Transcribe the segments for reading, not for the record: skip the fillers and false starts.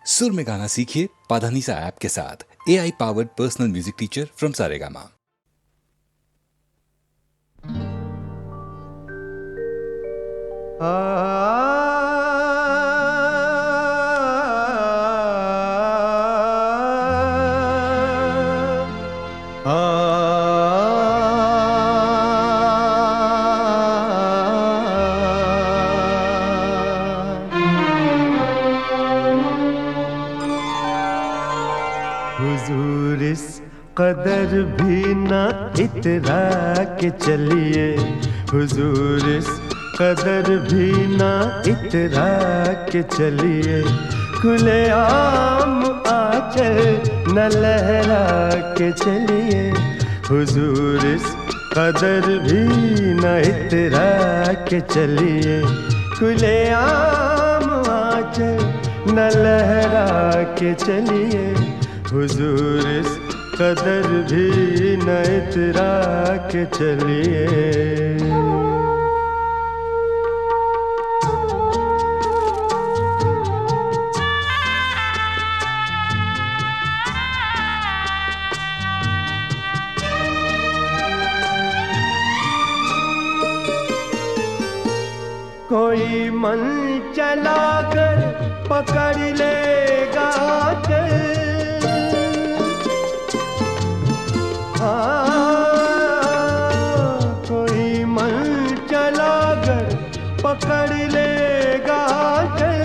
सुर में गाना सीखिए पाधानीसा ऐप के साथ। AI powered personal music teacher from Saregama. हुजूर इस कदर भी न इतरा के चलिए, हुजूर इस कदर भी न इतरा के चलिए, खुले आम आंचल न लहरा के चलिए, हुजूर इस कदर भी न इतरा के चलिए, खुले आम आंचल न लहरा के चलिए, हुजूर इस कदर भी न इतरा के चलिए। कोई मन चला कर पकड़ लेगा कोई मन चला कर पकड़ लेगा चल,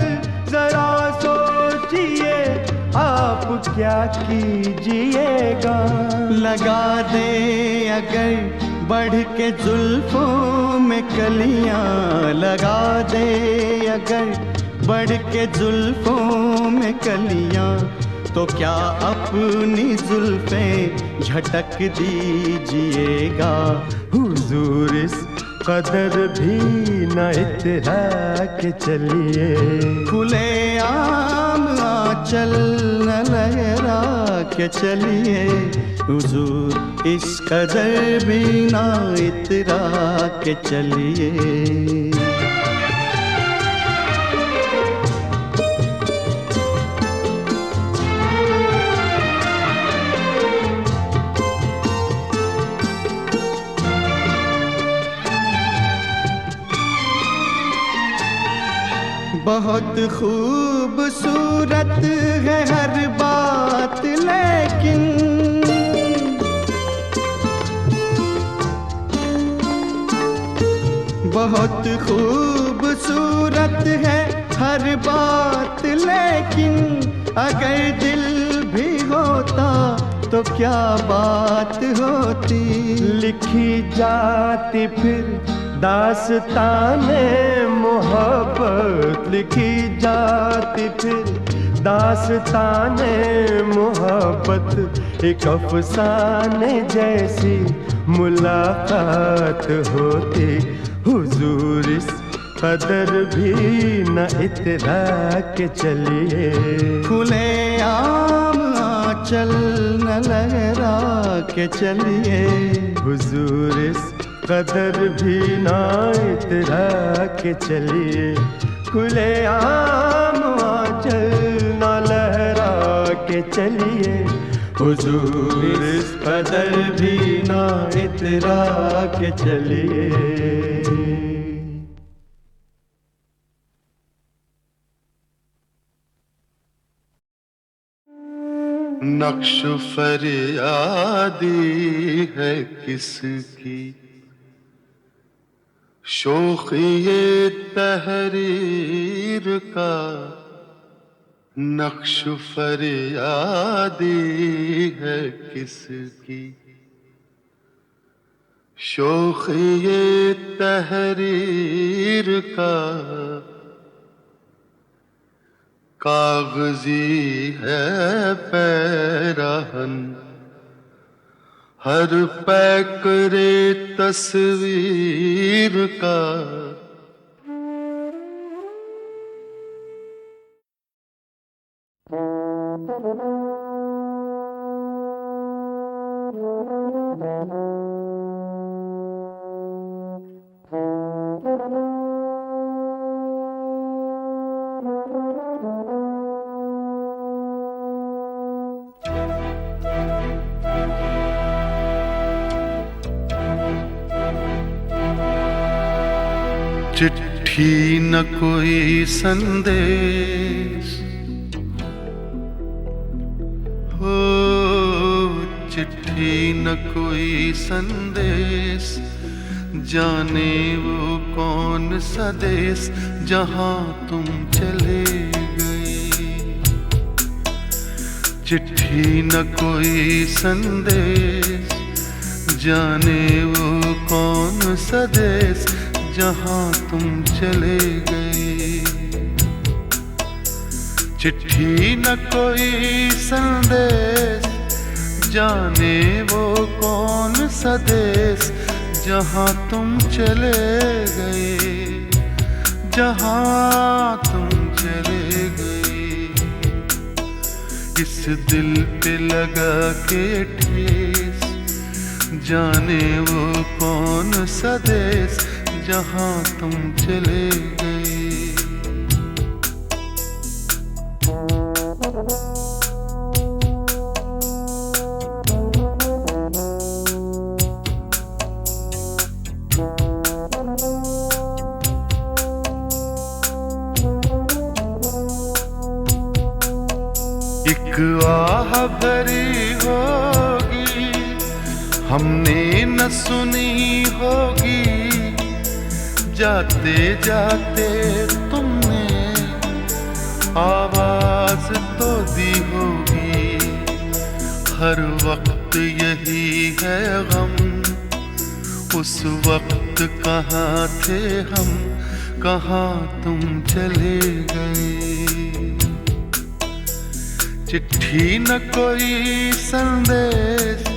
जरा सोचिए आप क्या कीजिएगा। लगा दे अगर बढ़ के जुल्फों में कलियां, लगा दे अगर बढ़ के जुल्फों में कलियां, तो क्या अपनी जुल्फें झटक दीजिएगा। हुजूर इस कदर भी न इतरा के चलिए, खुले आम आंचल न लहरा के चलिए, हुजूर इस कदर भी न इतरा के चलिए। बहुत खूबसूरत है हर बात, लेकिन बहुत खूबसूरत है हर बात, लेकिन अगर दिल भी होता तो क्या बात होती। लिखी जाती फिर दास्ताने मोहब्बत, लिखी जाती फिर दास्ताने मोहब्बत, एक अफसाने जैसी मुलाकात होती। हुजूर इस कदर भी न इतरा के चलिए, खुले आम आंचल न लहरा के चलिए, हुजूर इस कदर भी न इतरा के चलिए, खुले आम आंचल न लहरा के चलिए, हुजूर इस कदर भी न इतरा के चलिए। नक्श फरियादी है किसकी, शोखी ये तहरीर का, नक्श फरियादी है किसकी, शोखी ये तहरीर का, कागजी है पैराहन हर पैकरे तस्वीर का। चिट्ठी न कोई संदेश, हो चिट्ठी न कोई संदेश, जाने वो कौन सा देश जहां तुम चले गए। चिट्ठी न कोई संदेश, जाने वो कौन सा देश जहां तुम चले गए। चिट्ठी न कोई संदेश, जाने वो कौन सा देश जहां तुम चले गए, जहां तुम चले गए। इस दिल पे लगा के ठेस, जाने वो कौन सा देश जहां तुम चले गए। एक आह भरी होगी हमने न सुनी होगी, जाते जाते तुमने आवाज तो दी होगी। हर वक्त यही है गम, उस वक्त कहाँ थे हम, कहाँ तुम चले गए। चिट्ठी न कोई संदेश,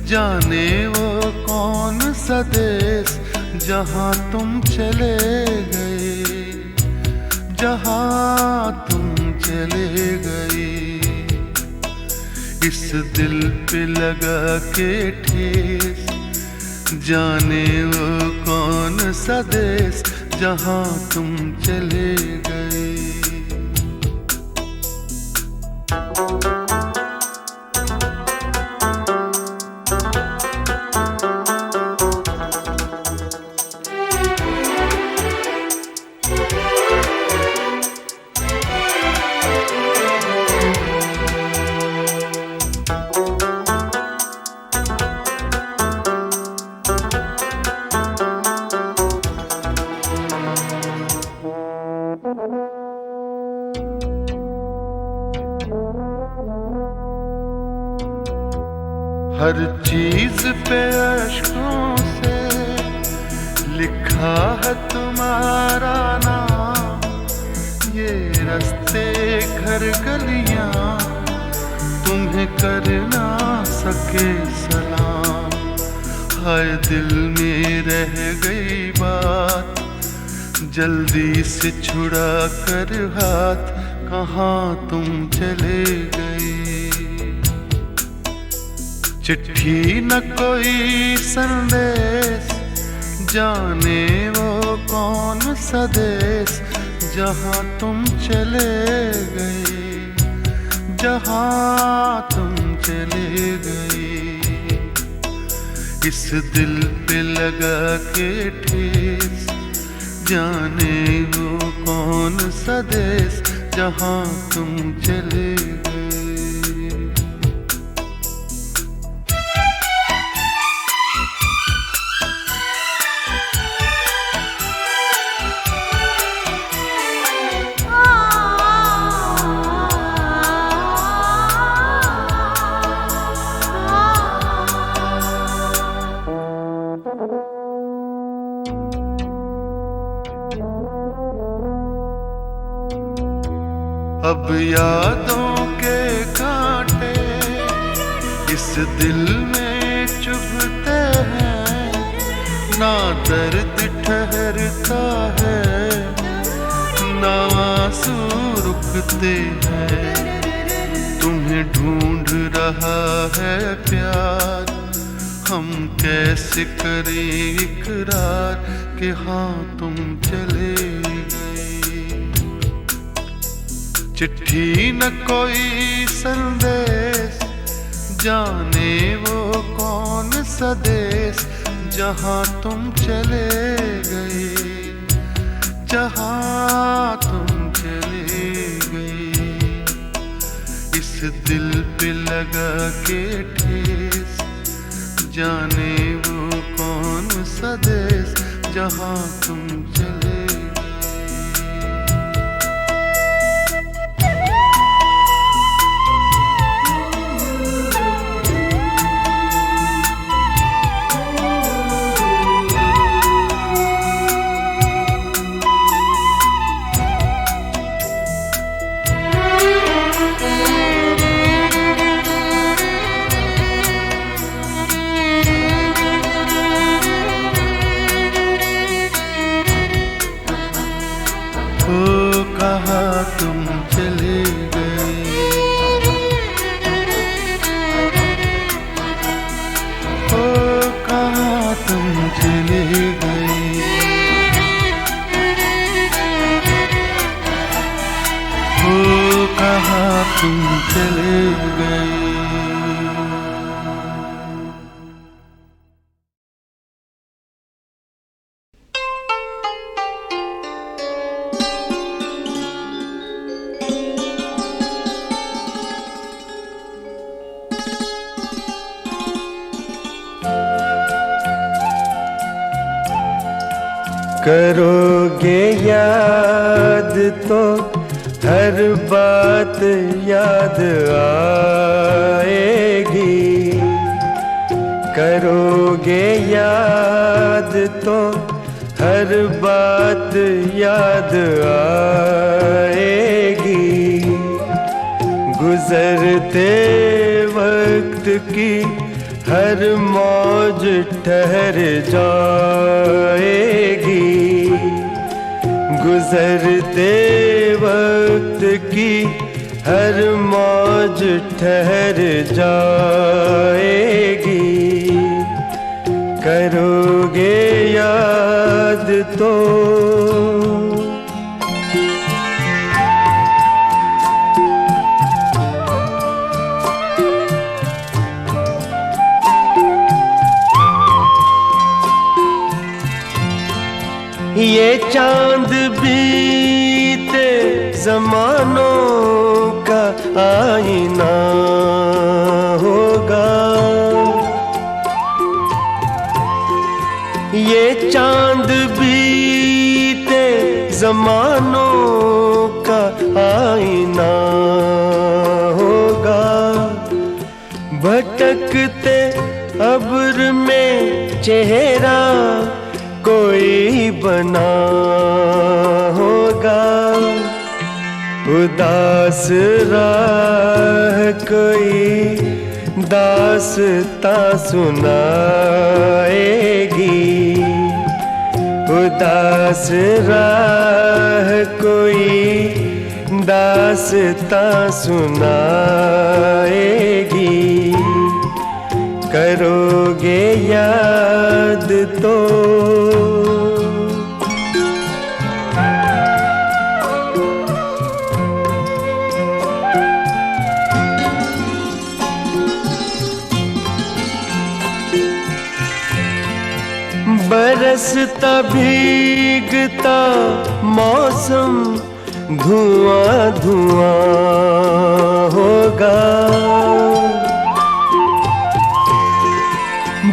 जाने वो कौन सा देश जहां तुम चले गए, जहां तुम चले गए। इस दिल पे लगा के ठेस, जाने वो कौन सा देश जहां तुम चले गए। हर चीज पे अश्कों से लिखा है तुम्हारा नाम, ये रास्ते घर गलियां तुम्हें कर ना सके सलाम। हाय दिल में रह गई बात, जल्दी से छुड़ा कर हाथ, कहाँ तुम चले गए। चिट्ठी न कोई संदेश, जाने वो कौन सा देश जहां तुम चले गए, जहां तुम चले गए। इस दिल पे लगा के ठेस, जाने वो कौन सा देश जहां तुम चले गए। अब यादों के कांटे इस दिल में चुभते हैं, ना दर्द ठहरता है, ना आंसू रुकते हैं। तुम्हें ढूंढ रहा है प्यार, हम कैसे करें इकरार कि हाँ तुम चले गए। चिट्ठी न कोई संदेश, जाने वो कौन सा देश जहां तुम चले गए, जहाँ तुम चले गए, इस दिल पे लगा के ठेस, जाने वो कौन सा देश जहाँ तुम चले कहाँ तुम चले गए, ओ कहाँ तुम चले गए, ओ कहाँ तुम चले गए। करोगे याद तो हर बात याद आएगी, करोगे याद तो हर बात याद आएगी, गुजरते वक्त की हर मौज ठहर जाएगी, गुजरते वक्त की हर मौज ठहर जाएगी, करोगे याद तो ये चांद बीते जमानों का आईना होगा, ये चांद बीते जमानों का आईना होगा, भटकते अब्र में चेहरा कोई बना होगा, उदास राह कोई दास्तां सुनाएगी, उदास राह कोई दास्तां सुनाएगी, करोगे याद तो बरसता भीगता मौसम धुआं धुआं होगा,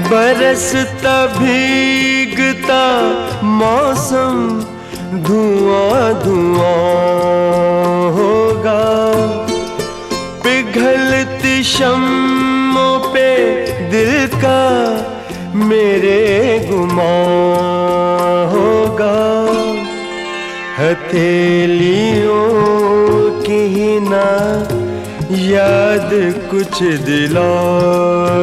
बरसता भीगता मौसम धुआं धुआं होगा, पिघलती शम्मों पे दिल का मेरे गुमां होगा, हथेलियों की ना याद कुछ दिलाएगी,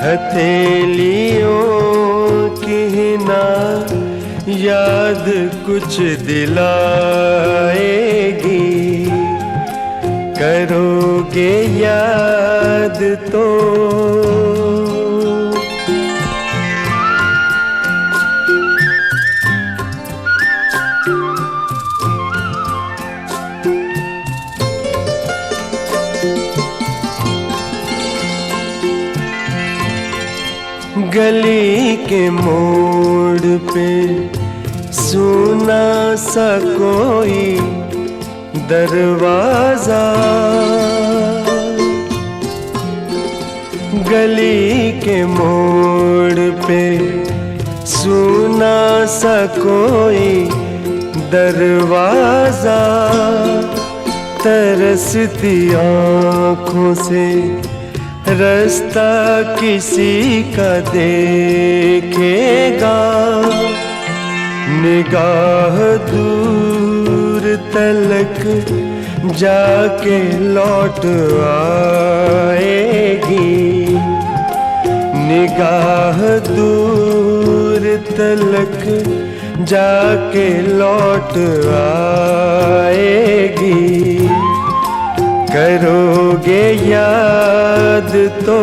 हथेलियों की ना याद कुछ दिलाएगी, करोगे याद तो गली के मोड़ पे सुना सा कोई दरवाजा, गली के मोड़ पे सुना सा कोई दरवाजा, तरसती आँखों से रास्ता किसी का देखेगा, निगाह दूर तलक जाके लौट आएगी, निगाह दूर तलक जाके लौट आएगी। करोगे याद तो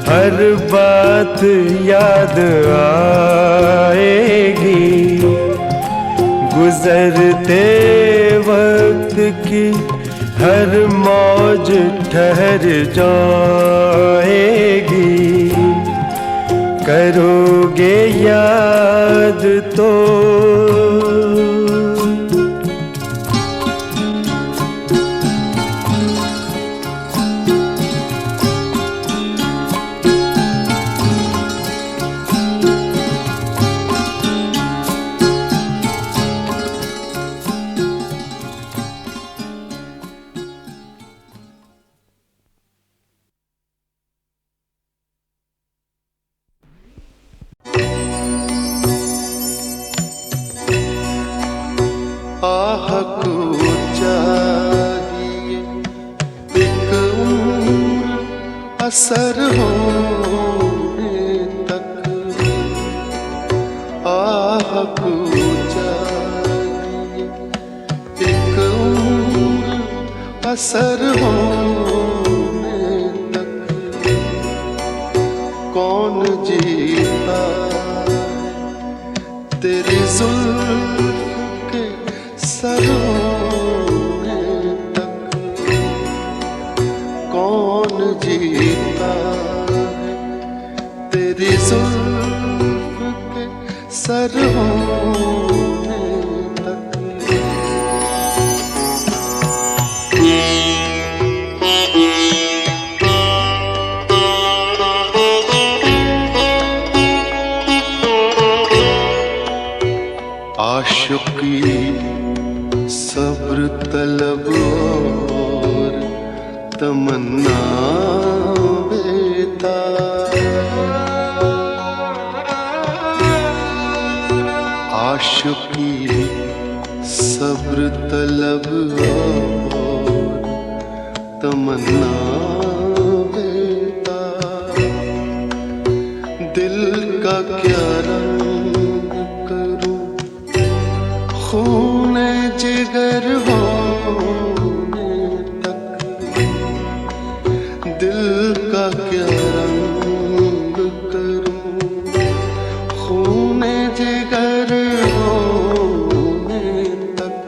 हर बात याद आएगी, गुजरते वक्त की हर मौज ठहर जाएगी। करोगे याद तो आह को चाहिए एक उम्र असर होने तक, आह को चाहिए एक उम्र असर होने तक। कौन जीता तेरी जुल्फ के सर होने तक, कौन जीता है तेरी जुल्फ के सर होने तक। आशिकी सब्र तलब और तमन्ना बेताब, आशिकी सब्र तलब और तमन्ना बेताब। दिल का क्या रंग करूं खूने जिगर होने तक, दिल का क्या रंग करूं खूने जिगर होने तक।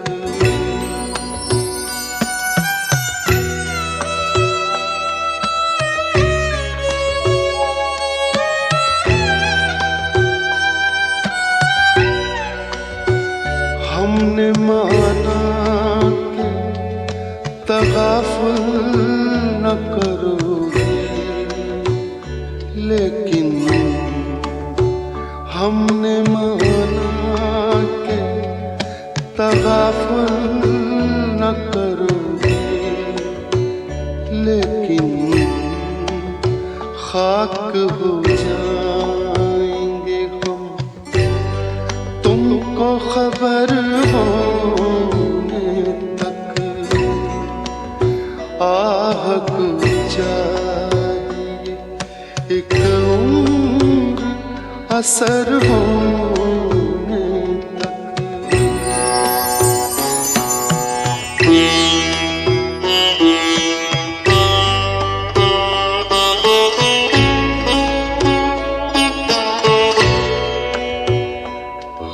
हमने माना कि तगाफुल न करोगे, लेकिन हमने माना कि तगाफुल न करोगे, लेकिन खाक हो जाएंगे हम तुमको खबर होने तक। आह को चाहिए एक उम्र असर होने तक।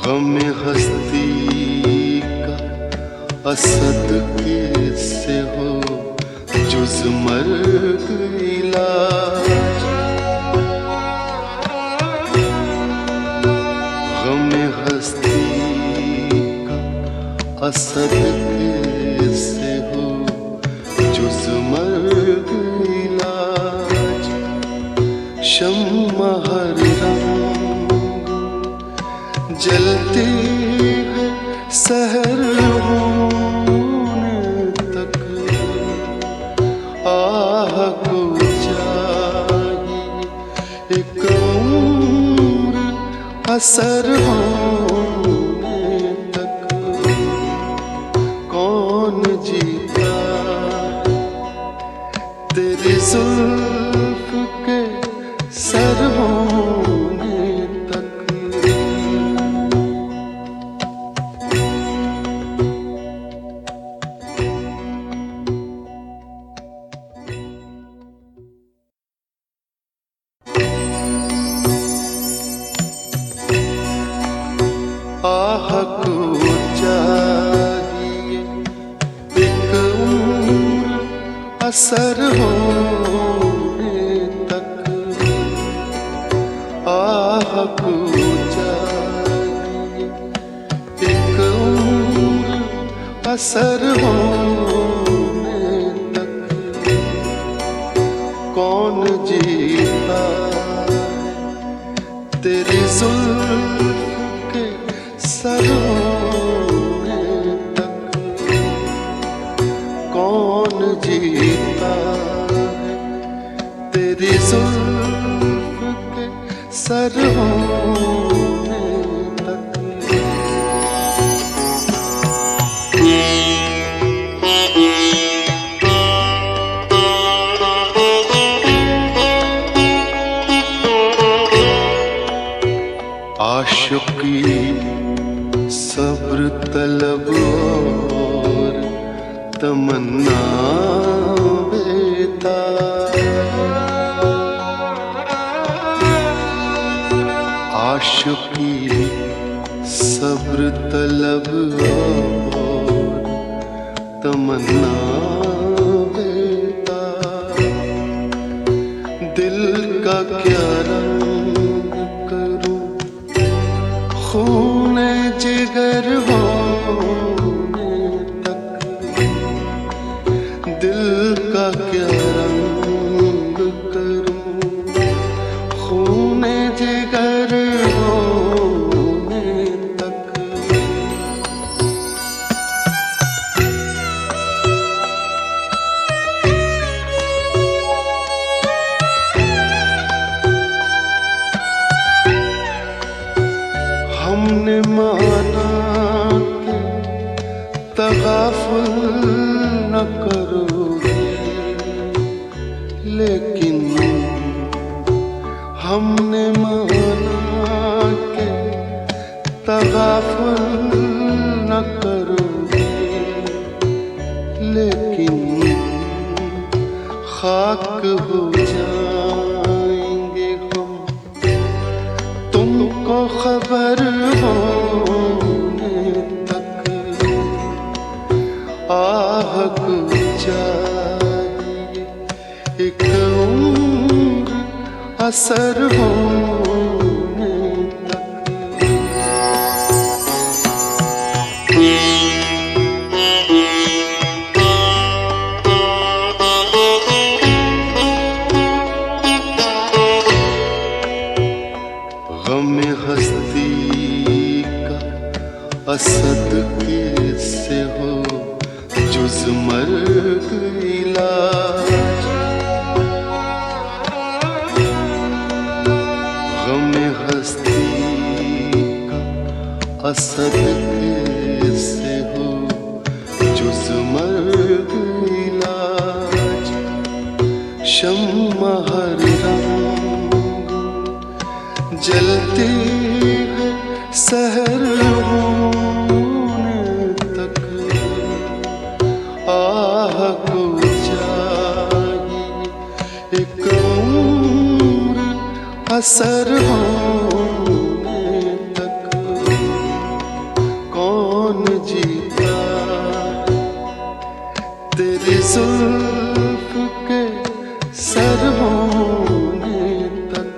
गम हस्ती का असद कैसे हो जुज मर्ग इलाज, गम हस्ती असद से हो जुज मर्ग इलाज। शम्मा हर रंग जलती है सहर होने तक। आह को चाहिए एक उम्र असर होने तक। कौन जीता तेरी जुल्फ के सर होने तक। आह को चाहिए एक उम्र असर होने तक। आह को चाहिए एक उम्र असर होने तक। कौन जीता तेरी जुल्फ के सर होने तक। कौन जीता है तेरी जुल्फ के सर होने तक। आशिकी सब्र तलब और तमन्ना बेताब। आशिकी सब्र तलब और तमन्ना बेताब। दिल का क्या रंग करूं खूने जिगर होने तक। दिल का क्या रंग करूं खूने जिगर होने तक। हमने माना कि तगाफुल न करोगे, लेकिन हमने माना कि तगाफुल न करोगे, लेकिन खाक हो जाएंगे हम तुमको खबर होने तक। आह को चाहिए एक उम्र असर होने तक। गम हस्ती का असद कैसे हो जुज मर्ग इलाज। गम हस्ती का असद कैसे हो जुज मर्ग इलाज। शम्मा हर रंग जलती है सहर होने तक। आह को चाहिए एक उम्र असर होने तक। कौन जीता तेरी जुल्फ के सर होने तक।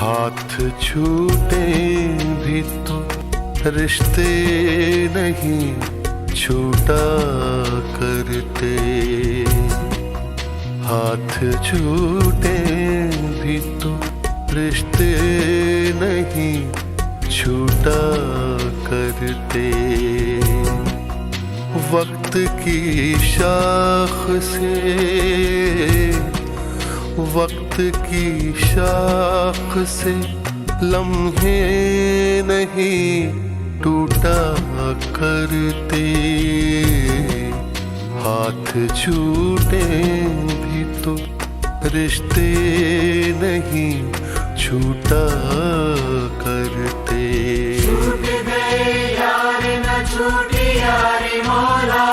हाथ छूटे भी तो रिश्ते नहीं छूटा करते। हाथ छूटे भी तो रिश्ते नहीं छूटा करते। वक्त की शाख से, वक्त की शाख से लम्हे नहीं टूटा करते। हाथ छूटे भी तो रिश्ते नहीं छूटा करते। छूट गए यार न छूटी यारी मौला,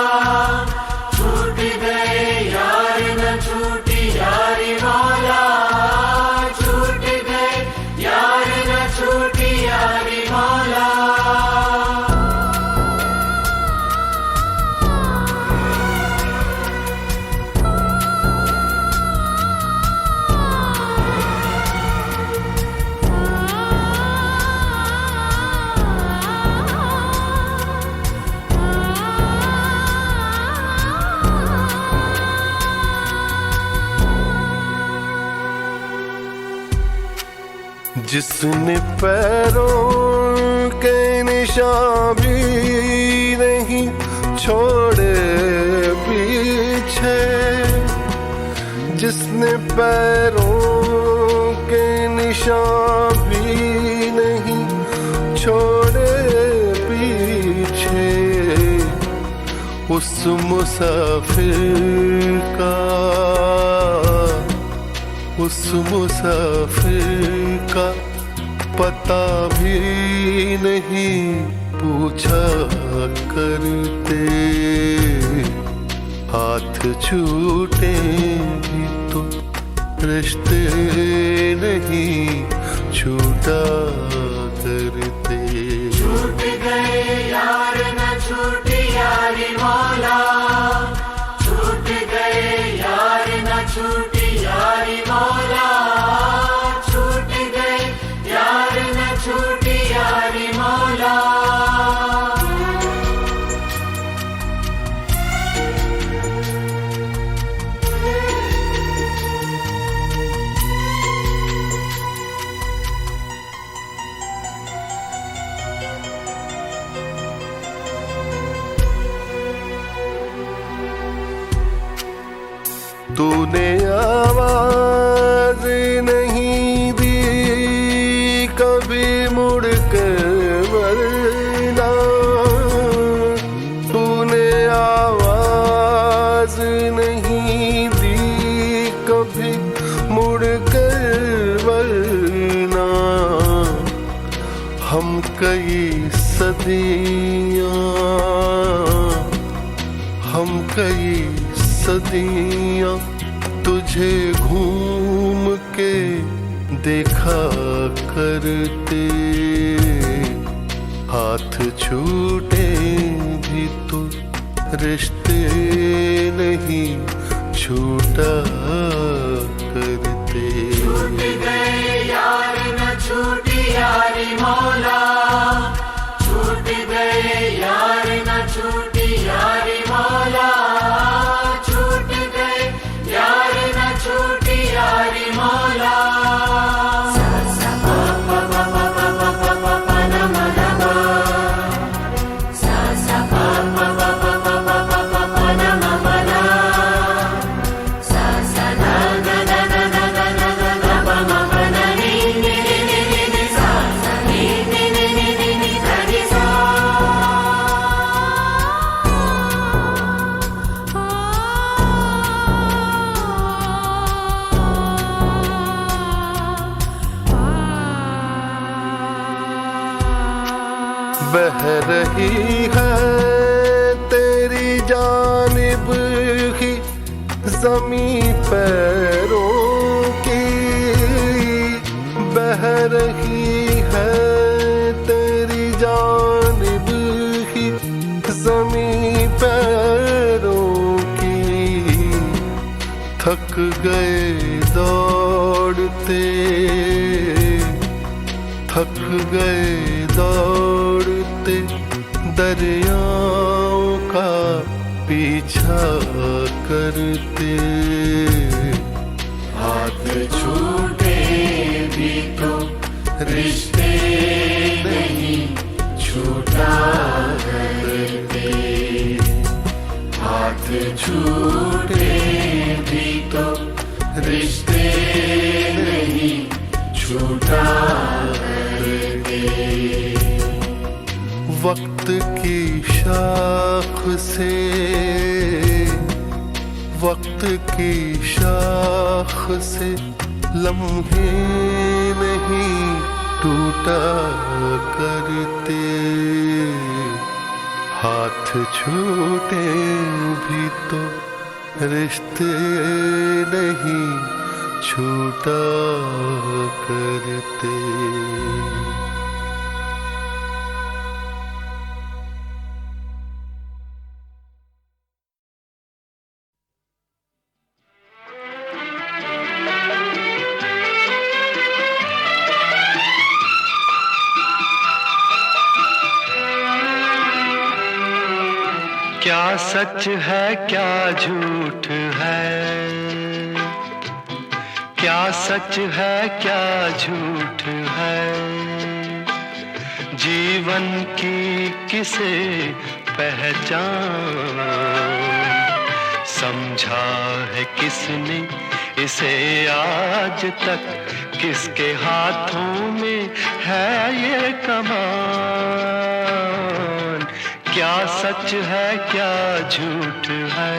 छूट गए यार न छूटी यारी मौला, छूट गए यार न छूटी यारी मौला। जिसने पैरों के निशान भी नहीं छोड़े पीछे, जिसने पैरों के निशान भी नहीं छोड़े पीछे, उस मुसाफिर का, उस मुसाफिर का पता भी नहीं पूछा करते। हाथ छूटे भी तो रिश्ते नहीं छूटा करते। छूट गए यार न छूटी यारी मौला, छूट गए यार न छूटी यारी मौला, छूट गए यार न छूटी यारी मौला। तूने आवाज नहीं दी कभी मुड़ कर वरना, तूने आवाज नहीं दी कभी मुड़ कर वरना। हम कई सदियां, हम कई सदियां तुझे घूम के देखा करते। हाथ छूटे भी तो रिश्ते नहीं छूटा करते। छूट गए यार न छूटी यारी मौला, छूट गए यार न छूटी यारी मौला, छूट गए यार न छूटी यारी मौला। बह रही है तेरी जानिब ही ज़मीं पैरों की, बह रही है तेरी जानिब ही ज़मीं पैरों की। थक गए दौड़ते, थक गए दौड़ते दरियाओं का पीछा करते। हाथ छूटे भी तो रिश्ते नहीं छूटा करते। हाथ छूटे भी तो रिश्ते नहीं छूटा करते। वक्त की शाख से, वक्त की शाख से लम्हे नहीं टूटा करते। हाथ छूटे भी तो रिश्ते नहीं छूटा करते। क्या सच है क्या झूठ है, क्या सच है क्या झूठ है, जीवन की किसे पहचान, समझा है किसने इसे आज तक, किसके हाथों में है ये कमान। क्या सच है क्या झूठ है।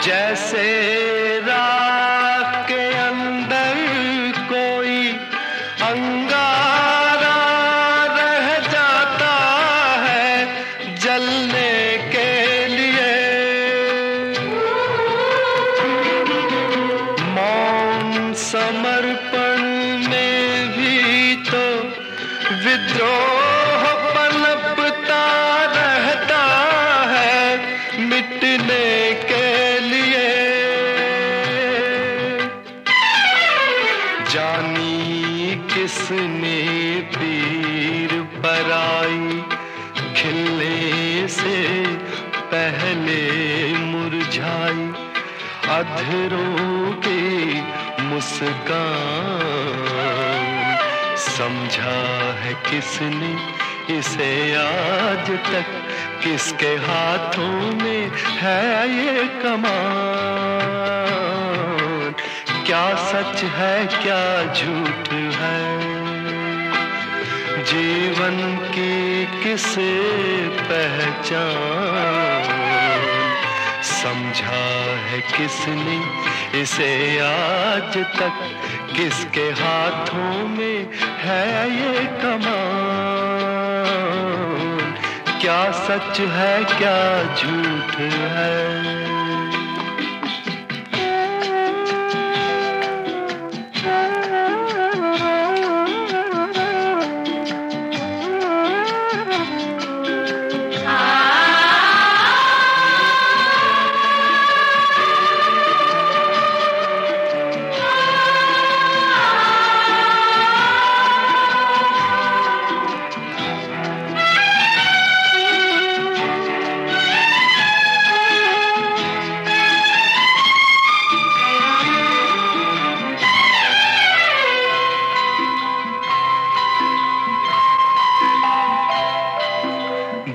जैसे राख के अंदर कोई अंगारा रह जाता है जलने के लिए, मौन समर्पण में भी तो विद्रोह पनपता रहता है मिटने के लिए। जानी किसने पीर पराई, खिलने से पहले मुरझाई, अधरों की मुस्कान, समझा है किसने इसे आज तक, किसके हाथों में है ये कमान। क्या सच है क्या झूठ है, जीवन की किसे पहचान, समझा है किसने इसे आज तक, किसके हाथों में है ये कमान। क्या सच है क्या झूठ है।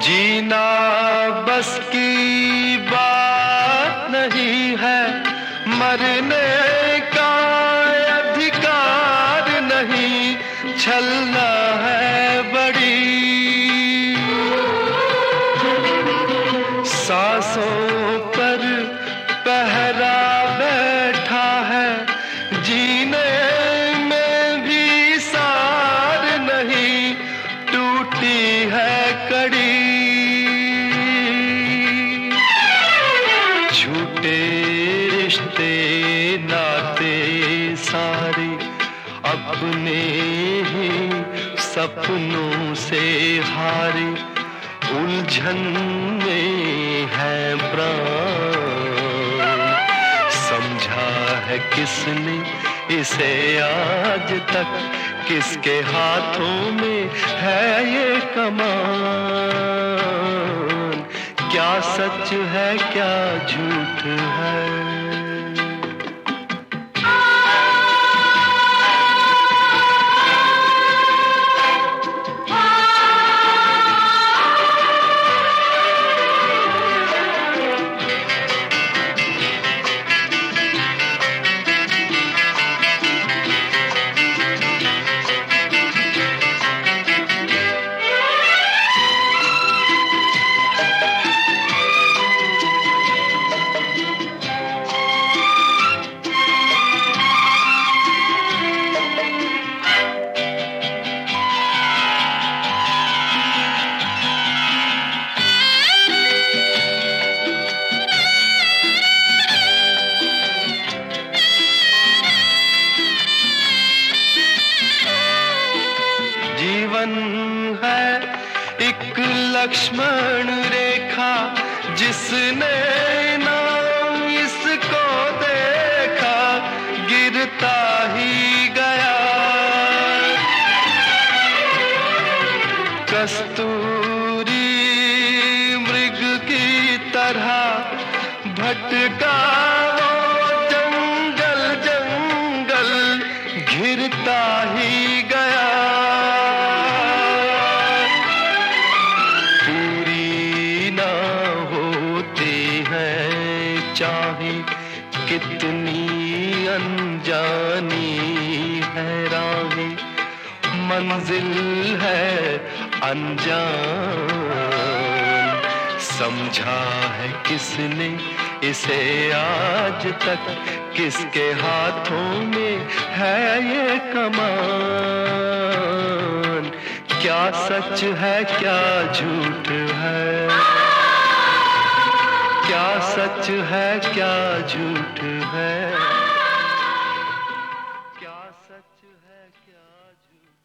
जीना बस की बात नहीं है, मरने का अधिकार नहीं, छलना है बड़ी, सांसों पर पहरा बैठा है, जीने में भी सार नहीं, अपने ही सपनों से हारे, उलझन में है प्राण। समझा है किसने इसे आज तक, किसके हाथों में है ये कमान। क्या सच है क्या झूठ है। जीवन है एक लक्ष्मण रेखा, जिसने नाम इसको देखा गिरता ही गया। कस्तूरी मृग की तरह भटका वो जंगल जंगल, घिरता ही गया। चाहे कितनी अनजानी है राहें, मंजिल है अनजान। समझा है किसने इसे आज तक, किसके हाथों में है ये कमान। क्या सच है क्या झूठ है। क्या सच है क्या झूठ है। क्या सच है क्या झूठ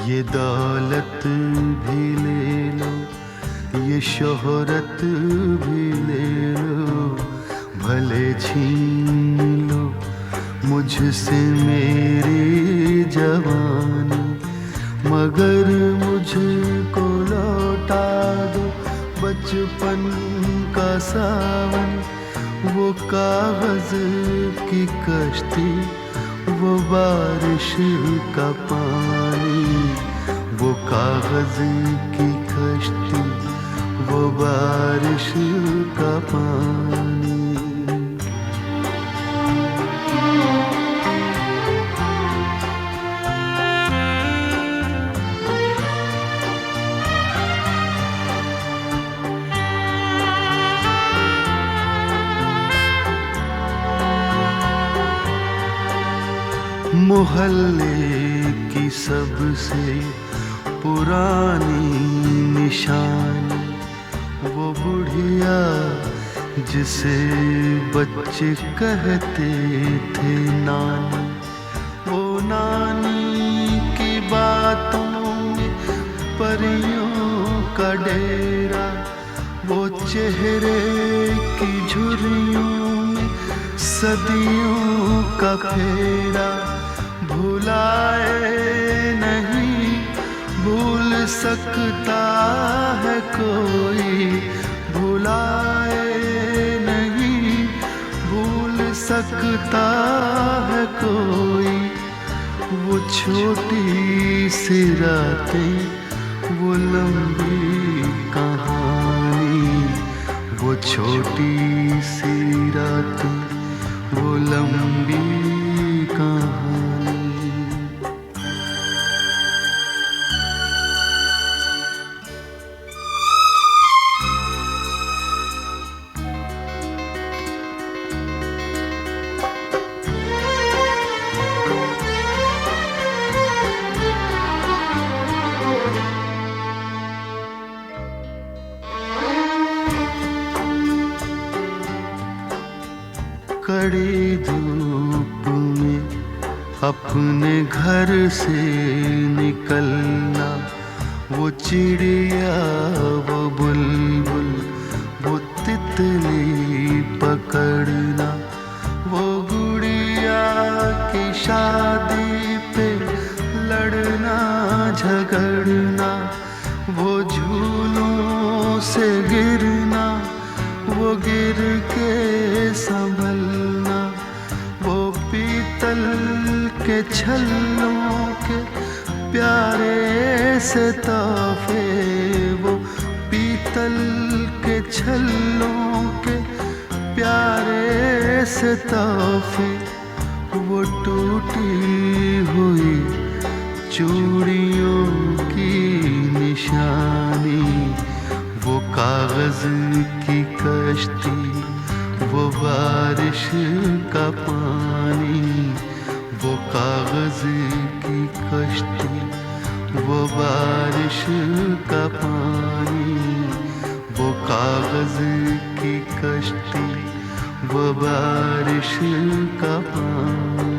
ये दौलत भी ले लो, ये शोहरत भी ले लो, भले छीन लो मुझसे मेरी जवानी, मगर मुझको लौटा दो बचपन का सावन। वो कागज की कश्ती, वो बारिश का पानी, वो कागज की कश्ती, वो बारिश का पानी। मोहल्ले की सबसे पुरानी निशानी, वो बुढ़िया जिसे बच्चे कहते थे नानी। वो नानी की बातों में परियों का डेरा, वो चेहरे की झुर्रियों में सदियों का फेरा। भुलाए नहीं भूल सकता है कोई, भुलाए नहीं भूल सकता है कोई। वो छोटी सी रातें, वो लंबी कहानी, वो छोटी सी रातें, वो लंबी कहानी। कड़ी धूप में अपने घर से निकलना, वो चिड़िया वो बुलबुल वो तितली पकड़ना, वो गुड़िया की शादी पे लड़ना झगड़ना, वो झूलों से गिरना, वो गिर के संभलना, वो पीतल के छल्लों के प्यारे से तोहफे, वो पीतल के छल्लों के प्यारे से तोहफे, वो टूटी हुई चूड़ियों की निशानी, वो कागज की कश्ती, वो बारिश का पानी, वो कागज की कश्ती, वो बारिश का पानी, वो कागज की कश्ती, वो बारिश का पानी।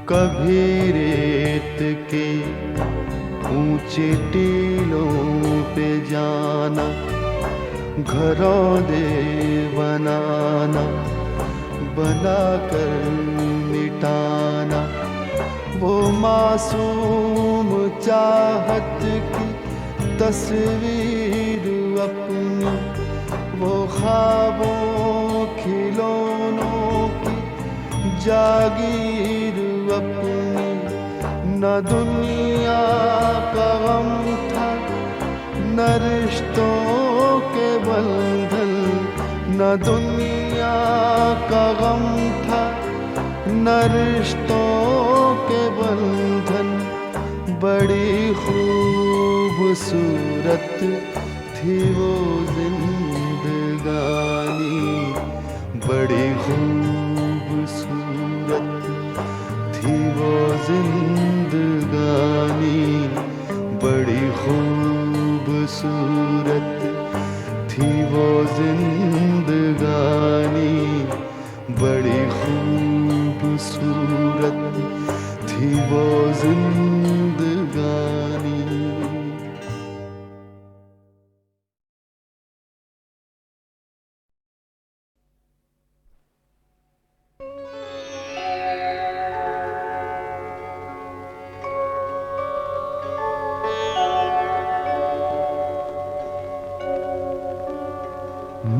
कभी रेत के ऊंचे टीलों पे जाना, घरों दे बनाना, बनाकर मिटाना, वो मासूम चाहत की तस्वीर अपनी, वो ख्वाबों खिलौनों की जागीर अपनी, न दुनिया का गम था न रिश्तों के बंधन, न दुनिया का गम था न रिश्तों के बंधन, बड़ी खूबसूरत थी वो जिंदगानी, बड़ी खूबसूरत थी वो जिंदगानी, बड़ी खूबसूरत थी वो जिंदगानी, बड़ी खूबसूरत थी वो जिंदगानी।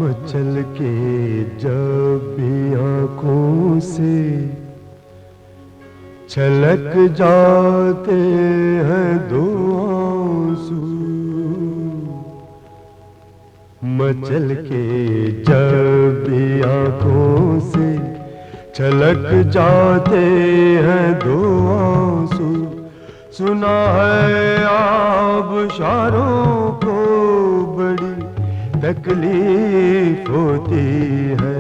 मचल के जब भी आँखों से छलक जाते हैं दो आंसू, मचल के जब भी आँखों से छलक जाते हैं दो आंसू, सुना है आबशारों को बड़ी तकलीफ होती है,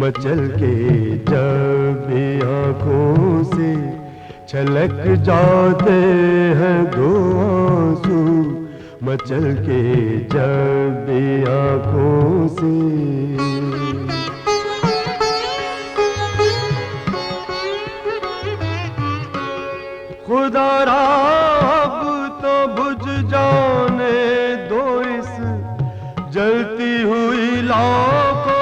मचल के जब भी आँखों से छलक जाते हैं दो आंसू, मचल के जब भी आँखों से। खुदा अब तो बुझ जाने दो इस जलती हुई लौ को,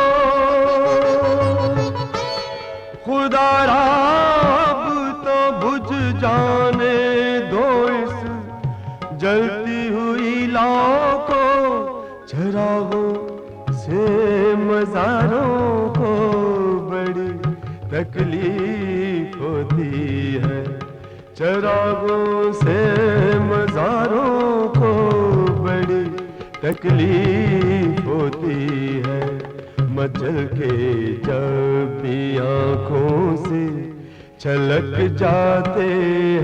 खुदा अब तो बुझ जाने दो इस जलती हुई लौ को, चरागों से मज़ारों को बड़ी तकलीफ होती है, चरागों से मज़ारों को बड़ी तकलीफ होती है, मचल के जब भी आँखों से छलक जाते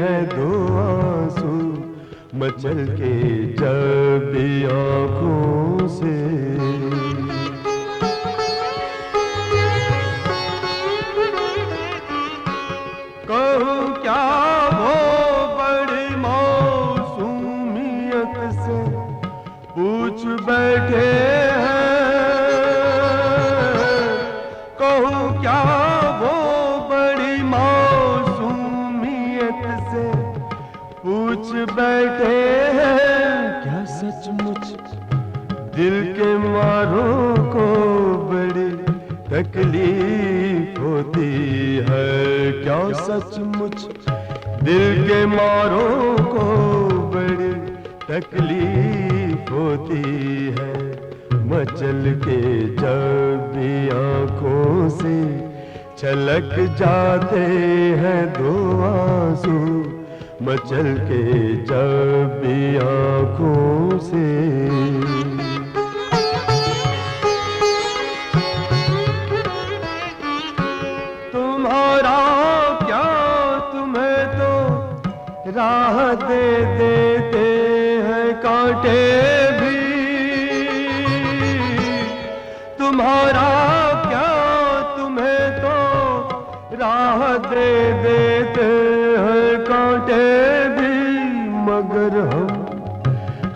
हैं दो आंसू, मचल के जब भी आँखों से। कहूँ क्या वो बड़ी मौसूमियत से पूछ बैठे हैं, कहूँ क्या वो बड़ी मौसूमियत से पूछ बैठे हैं, क्या सचमुच दिल के मारों को बड़ी तकलीफ होती है, क्या सचमुच दिल के मारों को बड़ी तकलीफ होती है, मचल के जब भी आँखों से छलक जाते हैं दो आंसू, मचल के जब भी आँखों से। तुम्हारा क्या, तुम्हें तो राह दे देते हैं कांटे भी, तुम्हारा क्या, तुम्हें तो राह दे देते हैं कांटे भी, मगर हम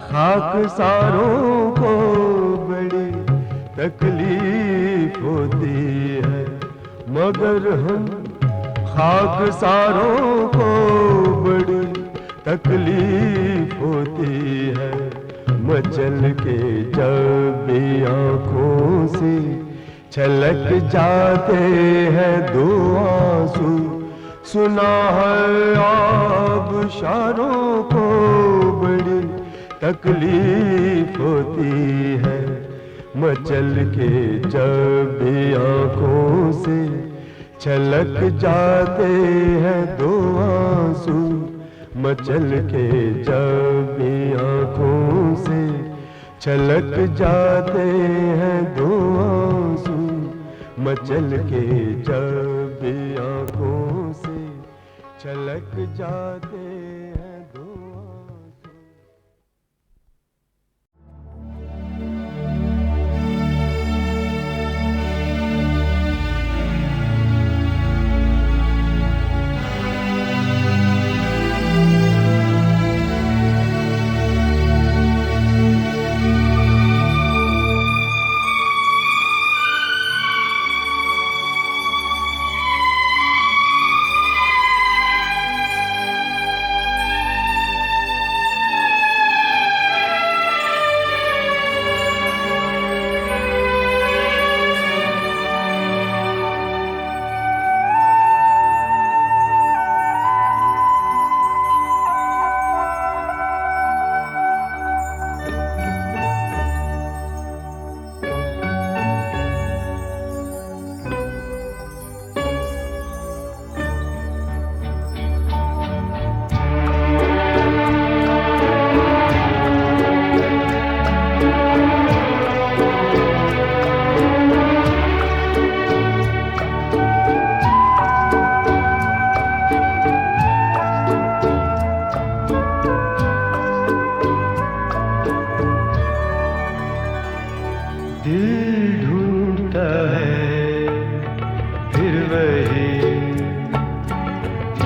खाकसारों को बड़ी तकलीफ होती है, मगर हम खाकसारों को बड़ी तकलीफ होती है, मचल के जब भी आँखों से छलक जाते हैं दो आंसू, सुना है आबशारों को बड़ी तकलीफ होती है, मचल के जब भी आँखों से छलक जाते हैं दो आंसू, मचल के जब भी आँखों से छलक जाते हैं दो आंसू, मचल के जब भी आँखों से छलक जाते हैं दो आंसू।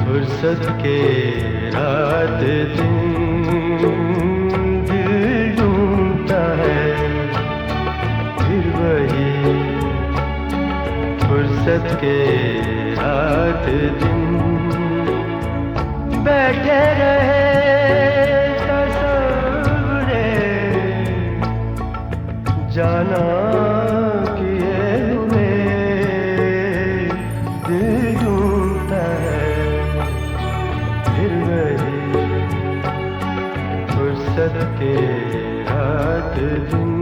फुर्सत के रात दिन दिल ढूंढता है, फिर वही फुर्सत के रात दिन बैठे रहे तस्वुरे जाना किए हुए दिल ढूंढता है, फिर वही फुर्सत के रात दिन।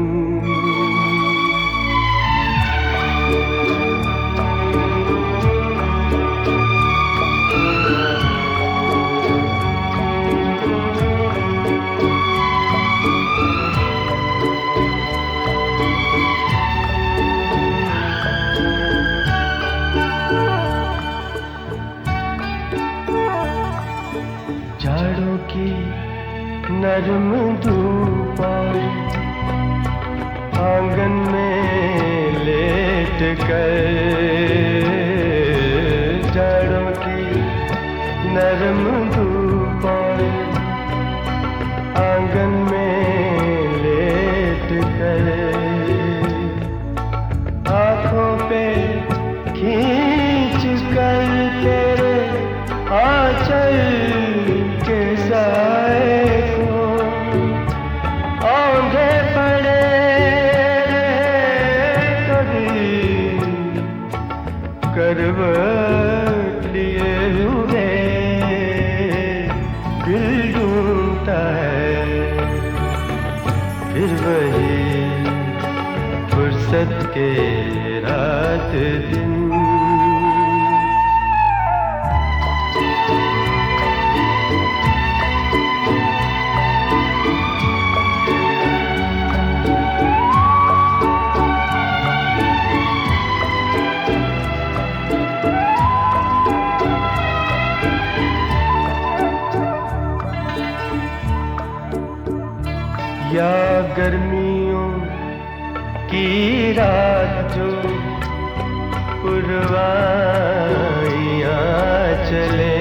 कर जड़ों की नरम धूप और आंगन में लेट कर आँखों पे खींच कर तेरे आंचल के साए को औंधे पड़े करवट लिए हुए दिल ढूंढता है फिर वही फुर्सत के रात दिन। या गर्मियों की रात जो पुरवाइयाँ चले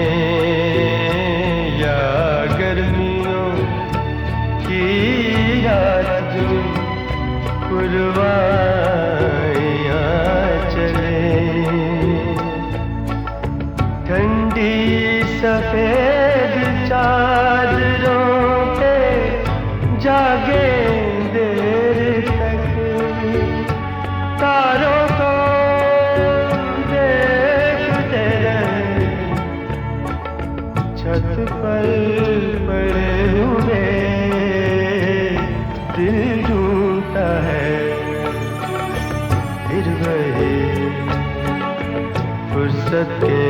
या गर्मियों की रात जो पुरवाइयाँ चले ठंडी सफेद चादरों पे जागे देर तक तारों को देखते रहे छत पर पड़े हुए दिल ढूंढता है फिर वही फुर्सत के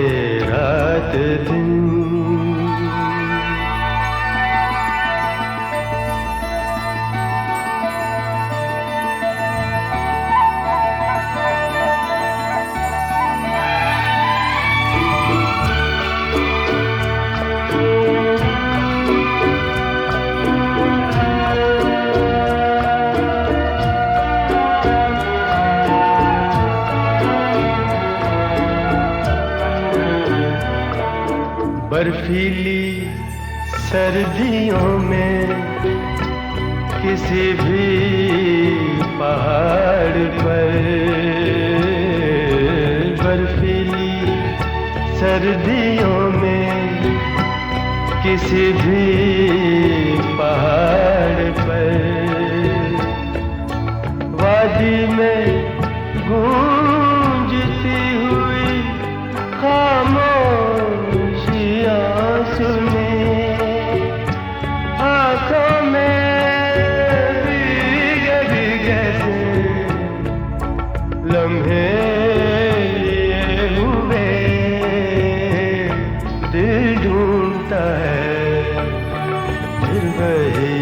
रात दिन। बर्फीली सर्दियों में किसी भी पहाड़ पर बर्फीली सर्दियों में किसी भी पहाड़ पर वादी में गूंजती हुई खामोशियाँ सुने आँखों में भीगे भीगे से लम्हे लिए हुए दिल ढूंढता है फिर वही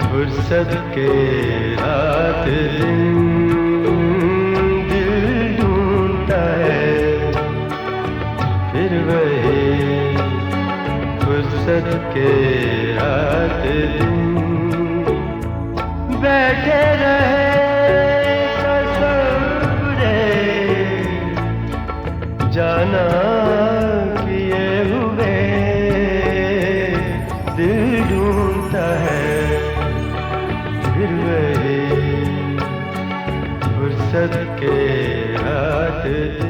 फुर्सत के रात दिन दिल ढूंढता है फिर वही फुर्सत के रात दिन बैठे रहे ससुरे जाना किए हुए दिल ढूंढता है फिर वही फुर्सत के रात दिन।